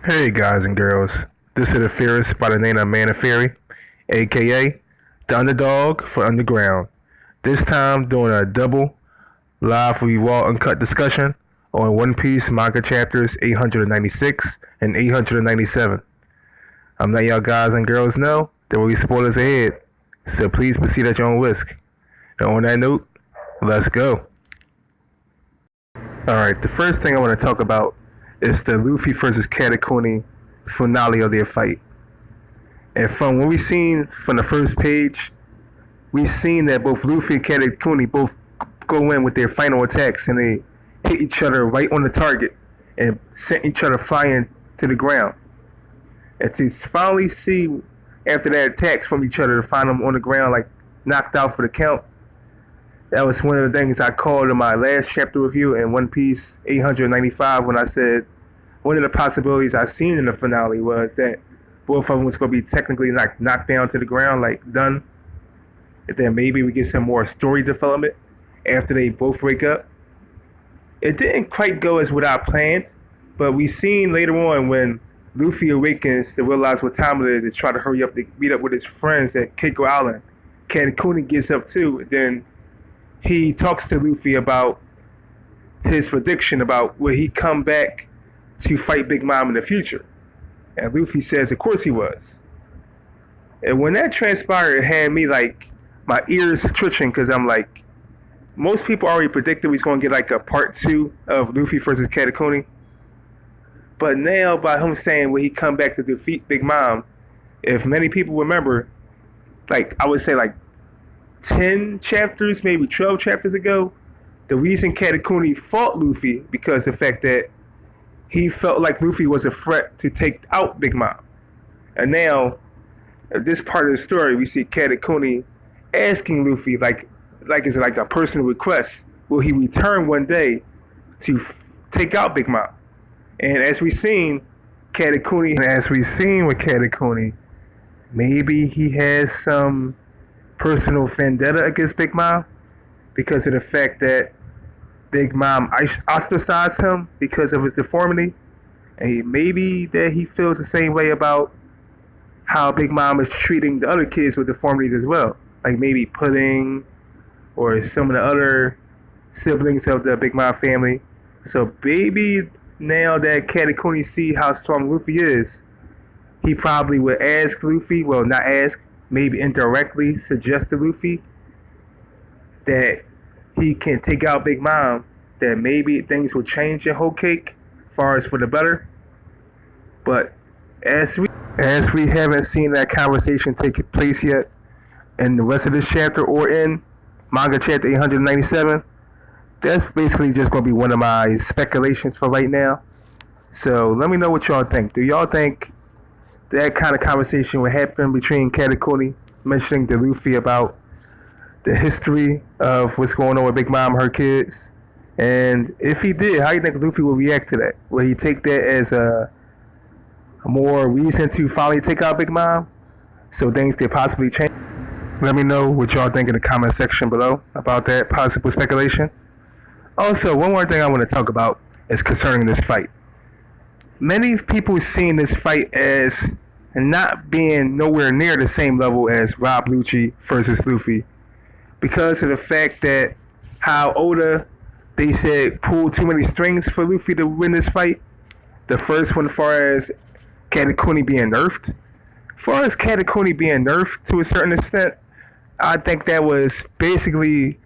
Hey guys and girls, this is the Fierce by the name of Man of Fairy, aka the underdog for Underground. This time doing a double live yall uncut discussion on One Piece manga chapters 896 and 897. I'm letting y'all guys and girls know there will be spoilers ahead, so please proceed at your own risk. And on that note, let's go. Alright, the first thing I want to talk about is the Luffy versus Katakuni finale of their fight. And from what we seen from the first page, we seen that both Luffy and Katakuni both go in with their final attacks and they hit each other right on the target and sent each other flying to the ground. And to finally see after that attacks from each other to find them on the ground like knocked out for the count, that was one of the things I called in my last chapter review in One Piece 895 when I said one of the possibilities I seen in the finale was that both of them was going to be technically like knocked down to the ground, like done. And then maybe we get some more story development after they both wake up. It didn't quite go as what I planned, but we seen later on when Luffy awakens to realize what time it is and try to hurry up to meet up with his friends at Keiko Island. Katakuni gets up too, and then he talks to Luffy about his prediction about will he come back to fight Big Mom in the future. And Luffy says, of course he was. And when that transpired, it had me like, my ears twitching because I'm like, most people already predicted he's going to get like a part 2 of Luffy versus Katakuni. But now by him saying will he come back to defeat Big Mom, if many people remember, like I would say like 10 chapters, maybe 12 chapters ago, the reason Katakuni fought Luffy because of the fact that he felt like Luffy was a threat to take out Big Mom. And now, at this part of the story, we see Katakuni asking Luffy, like it's like a personal request, will he return one day to take out Big Mom? And as we seen with Katakuni, maybe he has some personal vendetta against Big Mom because of the fact that Big Mom ostracized him because of his deformity, and maybe that he feels the same way about how Big Mom is treating the other kids with deformities as well, like maybe Pudding or some of the other siblings of the Big Mom family. So maybe now that Katakuni see how strong Luffy is, he probably would ask Luffy, well not ask, maybe indirectly suggest to Luffy that he can take out Big Mom, that maybe things will change in Whole Cake as far as for the better. But as we haven't seen that conversation take place yet in the rest of this chapter or in manga chapter 897, that's basically just going to be one of my speculations for right now. So let me know what y'all think. Do y'all think that kind of conversation would happen between Katakuni mentioning to Luffy about the history of what's going on with Big Mom and her kids? And if he did, how do you think Luffy will react to that? Will he take that as a more reason to finally take out Big Mom so things could possibly change? Let me know what y'all think in the comment section below about that possible speculation. Also, one more thing I want to talk about is concerning this fight. Many people seen this fight as not being nowhere near the same level as Rob Lucci versus Luffy because of the fact that how Oda, they said, pulled too many strings for Luffy to win this fight. The first one as far as Katakuni being nerfed. As far as Katakuni being nerfed to a certain extent, I think that was basically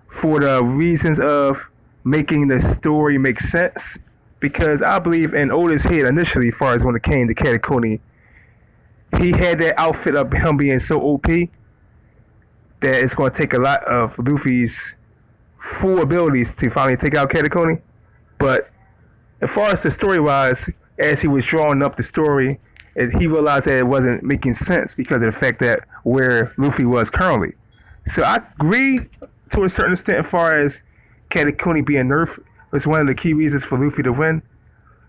for the reasons of making the story make sense. Because I believe in Oda's head initially, as far as when it came to Katakuni, he had that outfit of him being so OP that it's going to take a lot of Luffy's full abilities to finally take out Katakuni. But as far as the story-wise, as he was drawing up the story, he realized that it wasn't making sense because of the fact that where Luffy was currently. So I agree to a certain extent as far as Katakuni being nerfed was one of the key reasons for Luffy to win.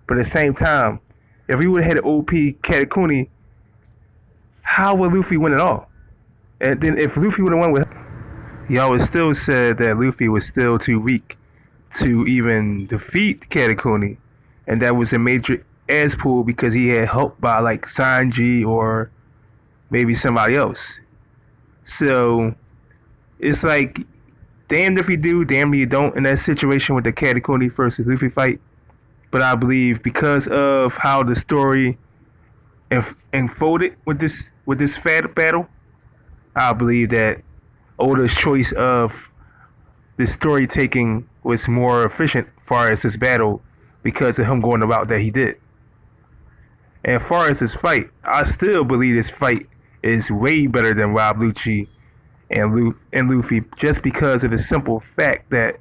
But at the same time, if we would have had an OP Katakuni, how would Luffy win at all? And then if Luffy would have won with, y'all would still said that Luffy was still too weak to even defeat Katakuni. And that was a major as pulled because he had help by like Sanji or maybe somebody else. So it's like damned if you do, damned if you don't in that situation with the Katakuni versus Luffy fight. But I believe because of how the story unfolded with this fat battle, I believe that Oda's choice of the story taking was more efficient as far as this battle because of him going about that he did. And as far as this fight, I still believe this fight is way better than Rob Lucci and Luffy just because of the simple fact that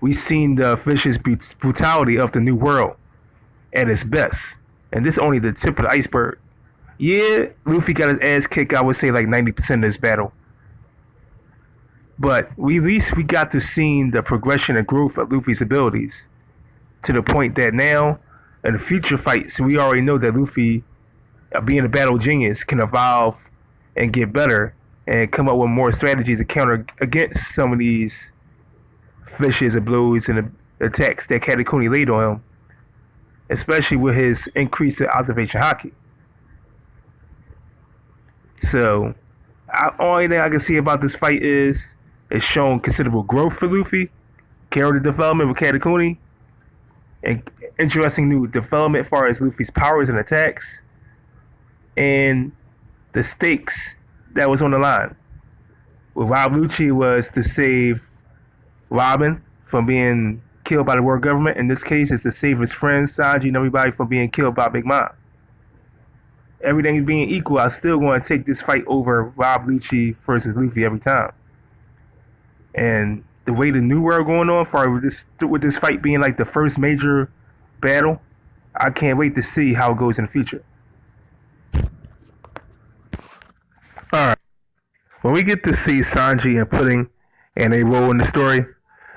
we've seen the vicious brutality of the New World at its best. And this is only the tip of the iceberg. Yeah, Luffy got his ass kicked, I would say like 90% of this battle. But at least we got to see the progression and growth of Luffy's abilities to the point that now in the future fights, we already know that Luffy, being a battle genius, can evolve and get better and come up with more strategies to counter against some of these vicious blows and attacks that Katakuni laid on him, especially with his increase in observation haki. So, only thing I can see about this fight is it's shown considerable growth for Luffy, character development with Katakuni, and interesting new development as far as Luffy's powers and attacks, and the stakes that was on the line. With Rob Lucci was to save Robin from being killed by the world government. In this case, it's to save his friends, Sanji, and everybody from being killed by Big Mom. Everything being equal, I still going to take this fight over Rob Lucci versus Luffy every time. And the way the New World going on, for with this fight being like the first major battle, I can't wait to see how it goes in the future. Alright. When we get to see Sanji and Pudding and they roll in the story,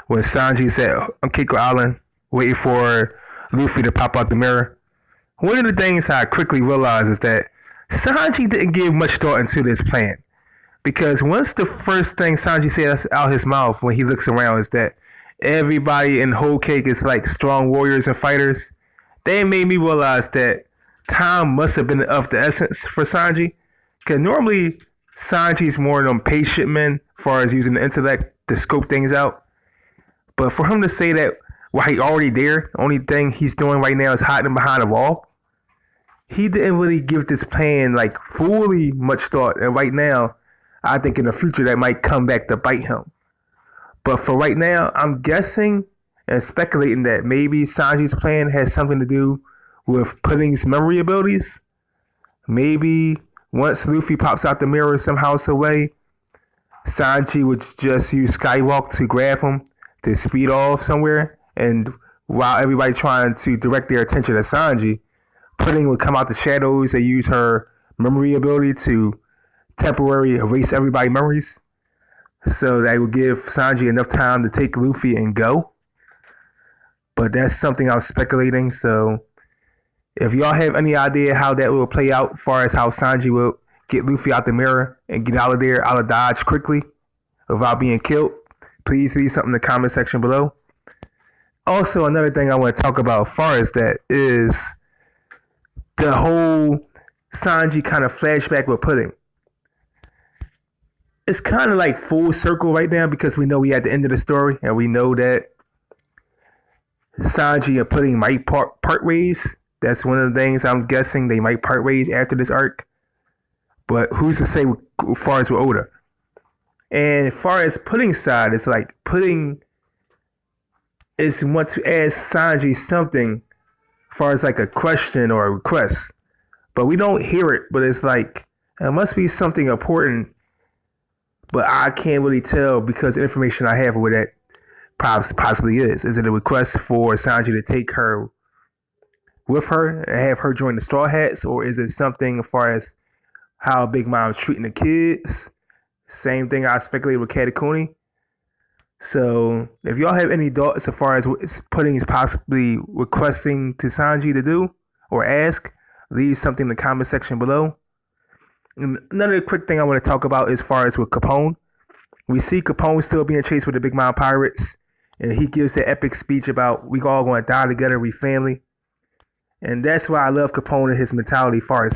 when Sanji's at Kiko Island waiting for Luffy to pop out the mirror, one of the things I quickly realized is that Sanji didn't give much thought into this plan. Because once the first thing Sanji says out his mouth when he looks around is that everybody in Whole Cake is like strong warriors and fighters, they made me realize that time must have been of the essence for Sanji. Because normally Sanji's more than patient man as far as using the intellect to scope things out. But for him to say that while he already there, the only thing he's doing right now is hiding behind a wall, he didn't really give this plan like fully much thought. And right now, I think in the future that might come back to bite him. But for right now, I'm guessing and speculating that maybe Sanji's plan has something to do with Pudding's memory abilities. Maybe once Luffy pops out the mirror somehow, some way, Sanji would just use Skywalk to grab him to speed off somewhere. And while everybody trying to direct their attention to Sanji, Pudding would come out the shadows and use her memory ability to temporarily erase everybody's memories. So that would give Sanji enough time to take Luffy and go. But that's something I'm speculating. So if y'all have any idea how that will play out as far as how Sanji will get Luffy out the mirror and get out of there, out of Dodge quickly without being killed, please leave something in the comment section below. Also, another thing I want to talk about as far as that is the whole Sanji kind of flashback with Pudding. It's kind of like full circle right now because we know we at the end of the story and we know that Sanji and Pudding might part ways. That's one of the things I'm guessing they might part ways after this arc. But who's to say as far as with Oda? And as far as Pudding's side, it's like Pudding is wants to ask Sanji something as far as like a question or a request. But we don't hear it, but it's like it must be something important. But I can't really tell because the information I have of what that possibly is. Is it a request for Sanji to take her with her and have her join the Straw Hats? Or is it something as far as how Big Mom's treating the kids? Same thing I speculated with Katakuni. So if y'all have any thoughts as far as what Pudding is possibly requesting to Sanji to do or ask, leave something in the comment section below. And another quick thing I want to talk about as far as with Capone. We see Capone still being chased with the Big Mom pirates. And he gives the epic speech about we all going to die together, we family. And that's why I love Capone and his mentality far as.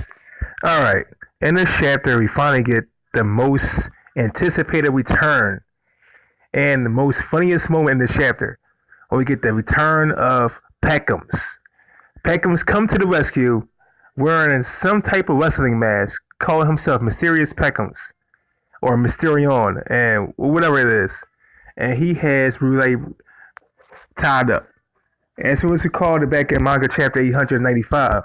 Alright, in this chapter we finally get the most anticipated return and the most funniest moment in this chapter. When we get the return of Peckhams. Peckhams come to the rescue wearing some type of wrestling mask, calling himself Mysterious Peckhams or Mysterion and whatever it is. And he has Brule tied up. As soon as we called it back in manga chapter 895,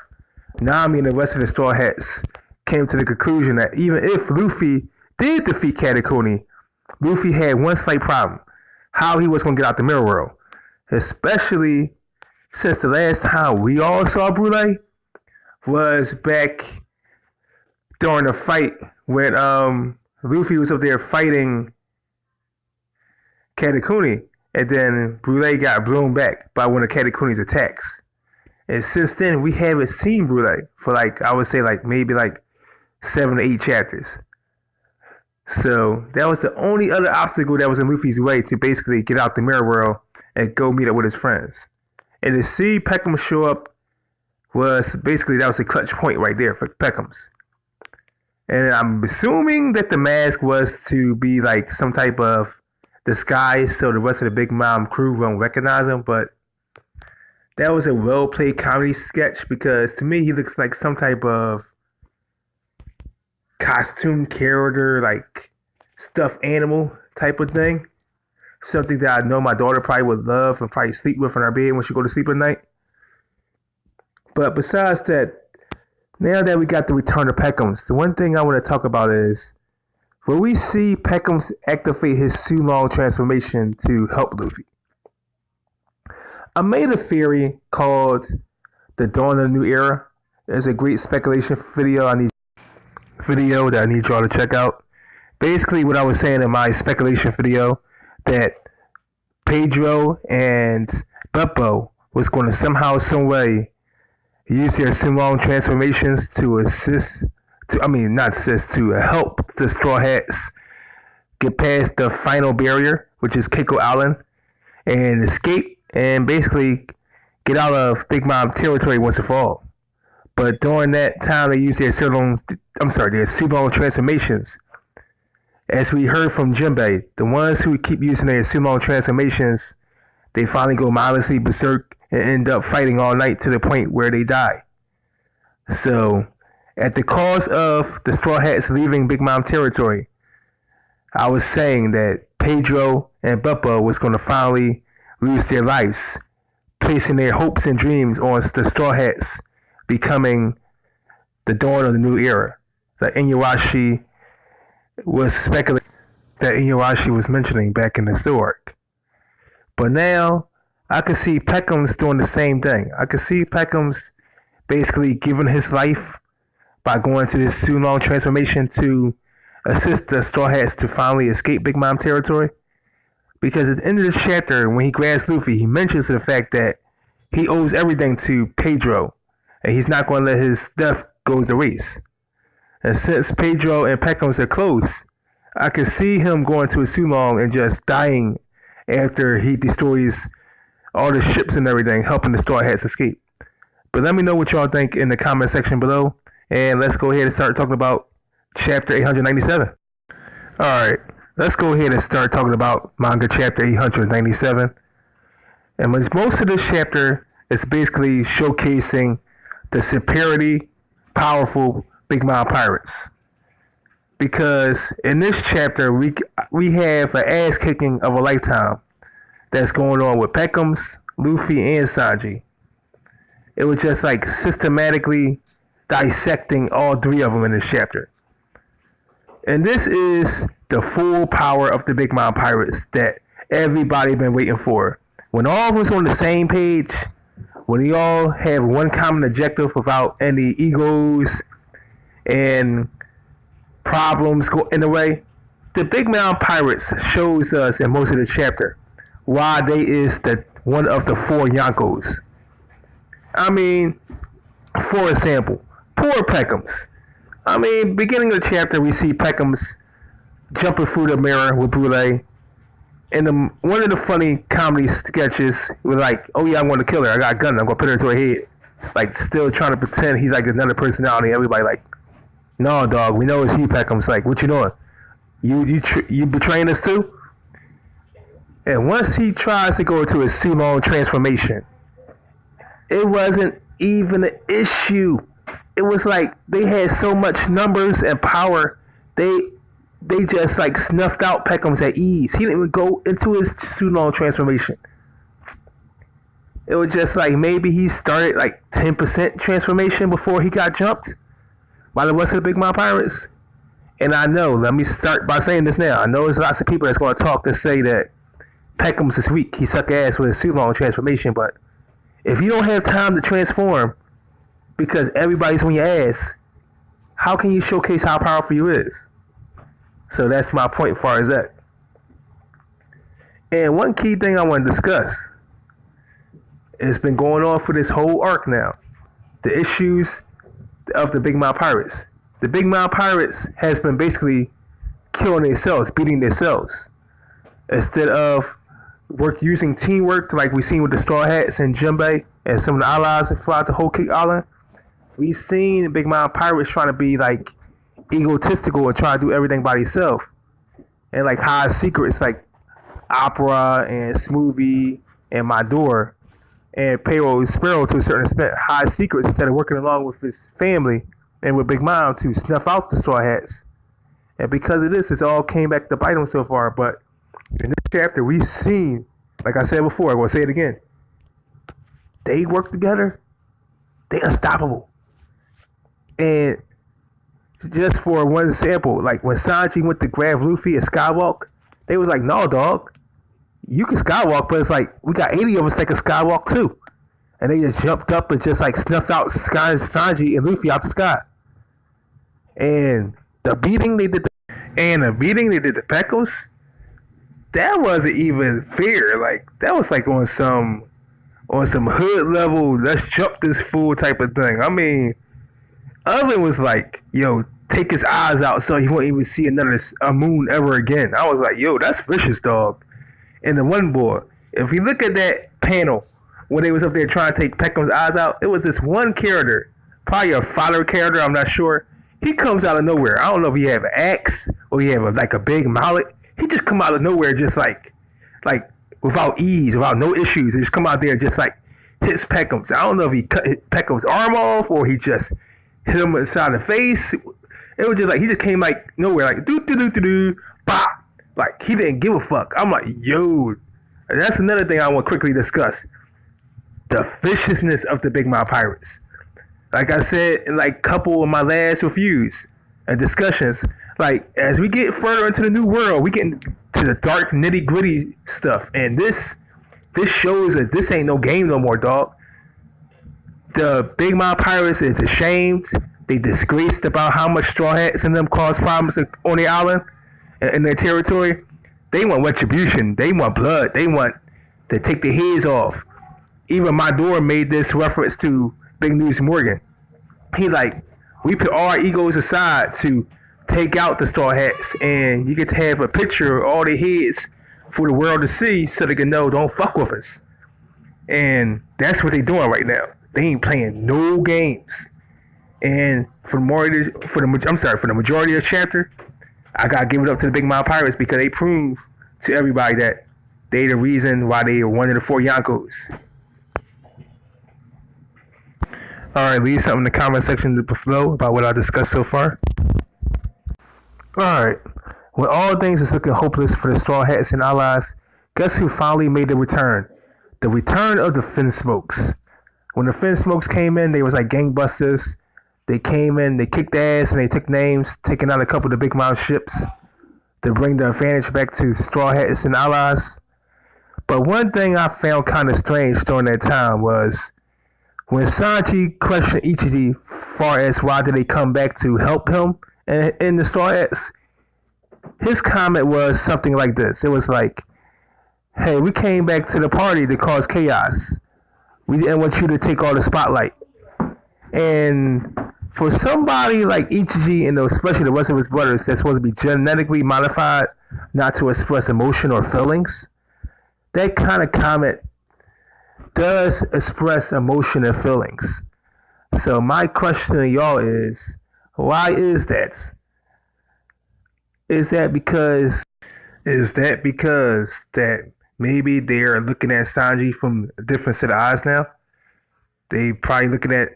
Nami and the rest of the Straw Hats came to the conclusion that even if Luffy did defeat Katakuni, Luffy had one slight problem: how he was going to get out the mirror world. Especially since the last time we all saw Brule was back during the fight when Luffy was up there fighting Katakuni, and then Brule got blown back by one of Katakuni's attacks. And since then, we haven't seen Brule for I would say maybe 7 to 8 chapters. So that was the only other obstacle that was in Luffy's way to basically get out the mirror world and go meet up with his friends. And to see Peckham show up was basically, that was a clutch point right there for Peckhams. And I'm assuming that the mask was to be some type of disguise so the rest of the Big Mom crew won't recognize him, but that was a well-played comedy sketch because to me he looks like some type of costume character, stuffed animal type of thing. Something that I know my daughter probably would love and probably sleep with in her bed when she go to sleep at night. But besides that, now that we got the return of Peckhams, the one thing I want to talk about is when we see Peckhams activate his Sulong transformation to help Luffy. I made a theory called The Dawn of the New Era. There's a great speculation video that I need y'all to check out. Basically what I was saying in my speculation video, that Pedro and Beppo was going to somehow, some way use their Sulong transformations to help the Straw Hats get past the final barrier, which is Keiko Island, and escape and basically get out of Big Mom territory once and for all. But during that time, they use their Sulong transformations. As we heard from Jinbei, the ones who keep using their Sulong transformations, they finally go mindlessly berserk and end up fighting all night to the point where they die. So, at the cost of the Straw Hats leaving Big Mom territory, I was saying that Pedro and Beppo was going to finally lose their lives, placing their hopes and dreams on the Straw Hats becoming the dawn of the new era. That Inuyasha was speculating, that Inuyasha was mentioning back in the Zoo arc. But now, I could see Peckhams doing the same thing. I could see Peckhams basically giving his life by going to his Sulong transformation to assist the Straw Hats to finally escape Big Mom territory. Because at the end of this chapter, when he grabs Luffy, he mentions the fact that he owes everything to Pedro, and he's not going to let his death go to waste. And since Pedro and Peckhams are close, I could see him going to his Sulong and just dying after he destroys all the ships and everything, helping the Straw Hats escape. But let me know what y'all think in the comment section below, and let's go ahead and start talking about chapter 897. Alright, let's go ahead and start talking about manga chapter 897. And most of this chapter is basically showcasing the superiority, powerful Big Mom pirates. Because in this chapter, we have an ass kicking of a lifetime that's going on with Peckhams, Luffy, and Sanji. It was just systematically dissecting all three of them in this chapter. And this is the full power of the Big Mom pirates that everybody been waiting for. When all of us on the same page, when we all have one common objective without any egos and problems in the way, the Big Mom pirates shows us in most of the chapter why they is one of the 4 Yonkos. I mean, for example, poor Peckhams. I mean, beginning of the chapter, we see Peckhams jumping through the mirror with Brule. And one of the funny comedy sketches was oh yeah, I'm going to kill her. I got a gun. I'm going to put her to her head. like still trying to pretend he's like another personality. Everybody like, no, dog, we know it's he, Peckham's like, what you doing? You betraying us too? And once he tries to go into his Sulong transformation, it wasn't even an issue. It was like they had so much numbers and power, they just like snuffed out Peckham's at ease. He didn't even go into his Sulong transformation. It was just like maybe he started like 10% transformation before he got jumped by the rest of the Big Mom Pirates. And I know, let me start by saying this now. I know there's lots of people that's going to talk and say that Peckham's is weak. He suck ass with his Sulong transformation. But if you don't have time to transform because everybody's on your ass, how can you showcase how powerful you is? So that's my point as far as that. And one key thing I want to discuss, it's been going on for this whole arc now. The issues of the Big Mouth Pirates. The Big Mouth Pirates has been basically killing themselves, beating themselves. Instead of using teamwork like we seen with the Straw Hats and Jinbei and some of the allies that fly to Whole Cake Island, we seen the Big Mouth Pirates trying to be like egotistical and try to do everything by themselves. And like hide secrets like Opera and Smoothie and Mador and Payroll Sparrow to a certain extent hide secrets instead of working along with his family and with Big Mom to snuff out the Straw Hats. And because of this, it's all came back to bite him so far. But in this chapter, we've seen, like I said before, I'm going to say it again, they work together. They unstoppable. And just for one example, like when Sanji went to grab Luffy and Skywalk, they was like, no, dog, you can Skywalk, but it's like, we got 80 of us that can Skywalk too. And they just jumped up and just like snuffed out Sanji and Luffy out the sky. And the beating they did to Peckles, that wasn't even fair. Like that was like on some hood level, let's jump this fool type of thing. I mean, Oven was like, yo, take his eyes out so he won't even see a moon ever again. I was like, yo, that's vicious, dog. And the one boy, if you look at that panel when they was up there trying to take Peckham's eyes out, it was this one character, probably a fodder character, I'm not sure. He comes out of nowhere. I don't know if he have an axe or he have a big mallet. He just come out of nowhere just like without ease, without no issues. He just come out there and just like hits Peckham's. I don't know if he cut Peckham's arm off or he just hit him inside the face. It was just like he just came like nowhere, like do bop. Like he didn't give a fuck. I'm like, yo, and that's another thing I want to quickly discuss. The viciousness of the Big Mouth Pirates. Like I said in like a couple of my last reviews and discussions, like as we get further into the new world, we get into the dark nitty gritty stuff. And this shows that this ain't no game no more, dog. The Big Mouth Pirates is ashamed. They disgraced about how much Straw Hats and them caused problems on the island and in their territory. They want retribution. They want blood. They want to take their heads off. Even Mador made this reference to Big News Morgan. He like, we put all our egos aside to take out the Straw Hats, and you get to have a picture of all their heads for the world to see so they can know, don't fuck with us. And that's what they're doing right now. They ain't playing no games. And for the majority of the chapter, I gotta give it up to the Big Mouth Pirates because they prove to everybody that they the reason why they are one of the 4 Yonkos. Alright, leave something in the comment section below about what I discussed so far. Alright, when all things is looking hopeless for the Straw Hats and allies, guess who finally made the return? The return of the Fin Smokes. When the Fin Smokes came in, they was like gangbusters. They came in, they kicked ass, and they took names, taking out a couple of the Big Mouth ships to bring the advantage back to Straw Hats and allies. But one thing I found kind of strange during that time was when Sanji questioned Ichiji far as why did they come back to help him in the Straw Hats, his comment was something like this. It was like, hey, we came back to the party to cause chaos. We didn't want you to take all the spotlight. And for somebody like Ichiji and especially the rest of his brothers that's supposed to be genetically modified not to express emotion or feelings, that kind of comment does express emotion and feelings. So my question to y'all is, why is that? Is that because that maybe they're looking at Sanji from a different set of eyes now? They probably looking at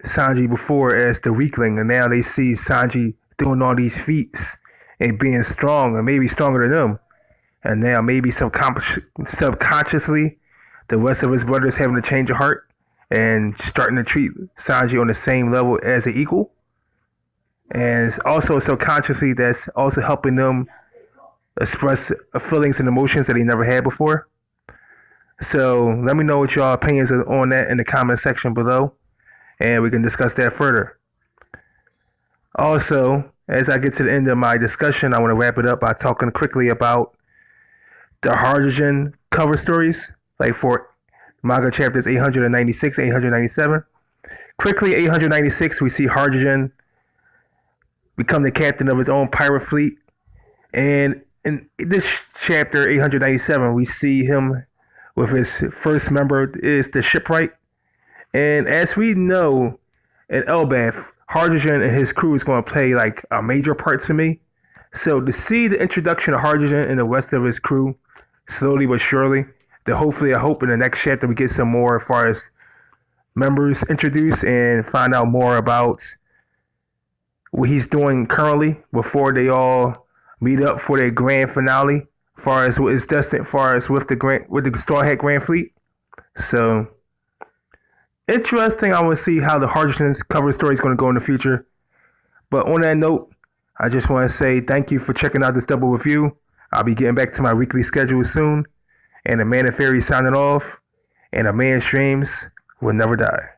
Sanji before as the weakling, and now they see Sanji doing all these feats and being strong, and maybe stronger than them. And now maybe subconsciously, the rest of his brothers having a change of heart and starting to treat Sanji on the same level as an equal. And also subconsciously, that's also helping them express feelings and emotions that they never had before. So let me know what your opinions are on that in the comment section below, and we can discuss that further. Also, as I get to the end of my discussion, I want to wrap it up by talking quickly about the hydrogen cover stories, like for manga chapters 896, 897. Quickly, 896, we see Hydrogen become the captain of his own pirate fleet. And in this chapter, 897, we see him with his first member is the shipwright. And as we know, in Elbaf, Hydrogen and his crew is going to play like a major part to me. So to see the introduction of Hydrogen and the rest of his crew, slowly but surely, that hopefully I hope in the next chapter we get some more as far as members introduced and find out more about what he's doing currently before they all meet up for their grand finale, as far as what is destined, as far as with the Straw Hat Grand Fleet. So interesting. I want to see how the Hydrogen's cover story is going to go in the future. But on that note, I just want to say thank you for checking out this double review. I'll be getting back to my weekly schedule soon. And the Man of Fairy signing off. And a man's dreams will never die.